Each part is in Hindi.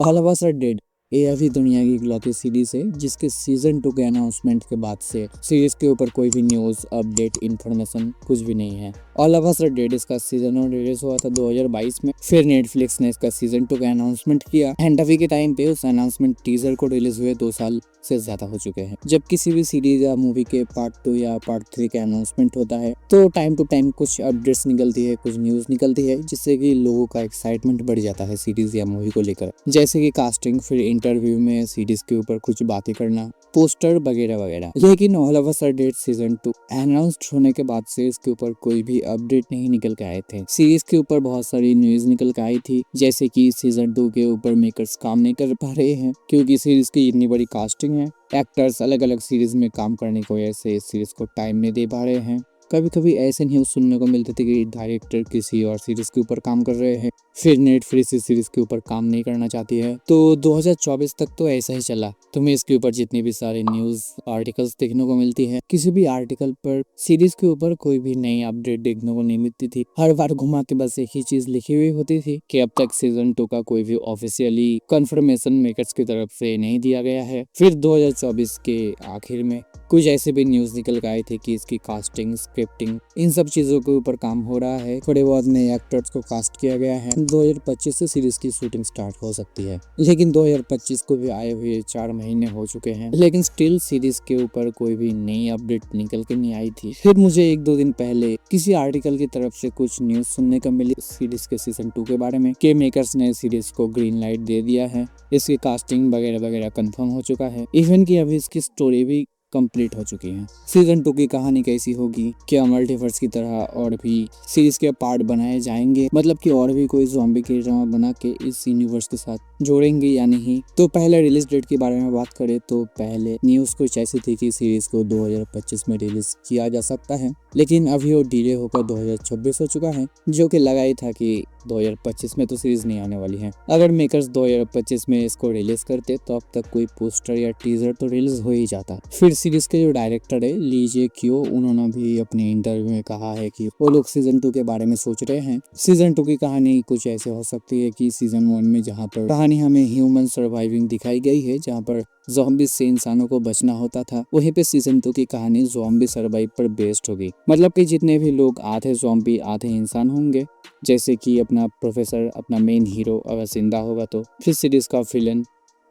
All of us are dead ये अभी दुनिया की इकलौती सीरीज है जिसके सीजन 2 के अनाउंसमेंट के बाद से सीरीज के ऊपर कोई भी न्यूज अपडेट इन्फॉर्मेशन कुछ भी नहीं है। All of us are dead इसका सीजन 1 रिलीज हुआ था 2022 में। फिर नेटफ्लिक्स ने इसका सीजन 2 का अनाउंसमेंट किया एंड अभी के टाइम पे उस अनाउंसमेंट टीजर को रिलीज हुए 2 साल से ज्यादा हो चुके हैं। जब किसी भी सीरीज या मूवी के पार्ट 2 या पार्ट 3 का अनाउंसमेंट होता है तो टाइम टू टाइम कुछ अपडेट्स निकलती है, कुछ न्यूज निकलती है जिससे कि लोगों का एक्साइटमेंट बढ़ जाता है सीरीज या मूवी को लेकर। जैसे कि कास्टिंग, फिर इंटरव्यू में सीरीज के ऊपर कुछ बातें करना, पोस्टर वगैरह वगैरह। लेकिन all of us are dead season 2 announced होने के बाद से इसके ऊपर कोई भी अपडेट नहीं निकल के आए थे। सीरीज के ऊपर बहुत सारी न्यूज निकल के आई थी जैसे कि सीजन 2 के ऊपर मेकर्स काम नहीं कर पा रहे हैं क्योंकि सीरीज की इतनी बड़ी कास्टिंग है। एक्टर्स अलग अलग सीरीज में काम करने की वजह से इस सीरीज को टाइम नहीं दे पा रहे हैं। कभी कभी ऐसे न्यूज सुनने को मिलते थे कि डायरेक्टर किसी और सीरीज के ऊपर काम कर रहे हैं, फिर नेटफ्लिक्स इस सीरीज के ऊपर काम नहीं करना चाहती है। तो 2024 तक तो ऐसा ही चला। तुम्हें इसके ऊपर जितनी भी सारे न्यूज आर्टिकल्स देखने को मिलती है, किसी भी आर्टिकल पर सीरीज के ऊपर कोई भी नई अपडेट देखने को नहीं मिलती थी। हर बार घुमा के बस एक ही चीज लिखी हुई होती थी कि अब तक सीजन 2 का कोई भी ऑफिशियली कंफर्मेशन मेकर्स की तरफ से नहीं दिया गया है। फिर 2024 के आखिर में कुछ ऐसे भी न्यूज निकल के आए थे कि इसकी कास्टिंग, स्क्रिप्टिंग, इन सब चीजों के ऊपर काम हो रहा है। थोड़े बहुत नए एक्टर्स को कास्ट किया गया है। 2025 से सीरीज की शूटिंग स्टार्ट हो सकती है, लेकिन 2025 को भी आए हुए 4 महीने हो चुके हैं, लेकिन स्टिल सीरीज के ऊपर कोई भी नई अपडेट निकल के नहीं आई थी। फिर मुझे 1-2 दिन पहले किसी आर्टिकल की तरफ से कुछ न्यूज सुनने को मिली सीरीज के सीजन 2 के बारे में कि मेकर्स ने सीरीज को ग्रीन लाइट दे दिया है, इसकी कास्टिंग वगैरह वगैरह कंफर्म हो चुका है, इवन की अभी इसकी स्टोरी भी कंप्लीट हो चुकी है। सीजन 2 की कहानी कैसी होगी, क्या मल्टीवर्स की तरह और भी सीरीज के पार्ट बनाए जाएंगे, मतलब कि और भी कोई ज़ॉम्बी के ड्रामा बना के इस यूनिवर्स के साथ जोड़ेंगे या नहीं। तो पहले रिलीज डेट के बारे में बात करें तो पहले न्यूज कुछ ऐसी थी कि सीरीज को 2025 में रिलीज किया जा सकता है, लेकिन अभी वो डिले होकर 2026 हो चुका है, जो कि लगा ही था कि 2025 में तो सीरीज नहीं आने वाली है। अगर मेकर्स 2025 में इसको रिलीज करते तो अब तक कोई पोस्टर या टीजर तो रिलीज हो ही जाता। फिर सीरीज के जो डायरेक्टर है ली जे क्यो, उन्होंने भी अपने इंटरव्यू में कहा है कि वो लोग सीजन 2 के बारे में सोच रहे हैं। सीजन 2 की कहानी कुछ ऐसे हो सकती है कि सीजन 1 में जहाँ पर कहानी हमें ह्यूमन सर्वाइविंग दिखाई गई है, जहाँ पर ज़ॉम्बी से इंसानों को बचना होता था, वहीं पे सीजन 2 की कहानी ज़ॉम्बी सर्वाइव पर बेस्ड होगी। मतलब कि जितने भी लोग आधे ज़ॉम्बी आधे इंसान होंगे, जैसे कि अपना प्रोफेसर, अपना मेन हीरो अगर जिंदा होगा तो फिर सीरीज का विलन,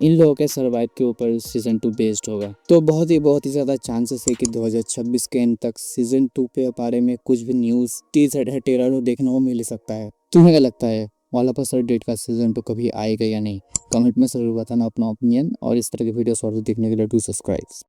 इन लोगों के सर्वाइव के ऊपर सीजन 2 बेस्ड होगा। तो बहुत ही ज्यादा चांसेस है कि 2026 के एंड तक सीजन 2 के बारे में कुछ भी न्यूज, टीजर है, ट्रेलर देखने को मिल सकता है। तुम्हें क्या लगता है, all of us are dead का सीजन 2 कभी आएगा या नहीं? कमेंट में जरूर बताना अपना ओपिनियन, और इस तरह के वीडियोस और देखने के लिए डू सब्सक्राइब।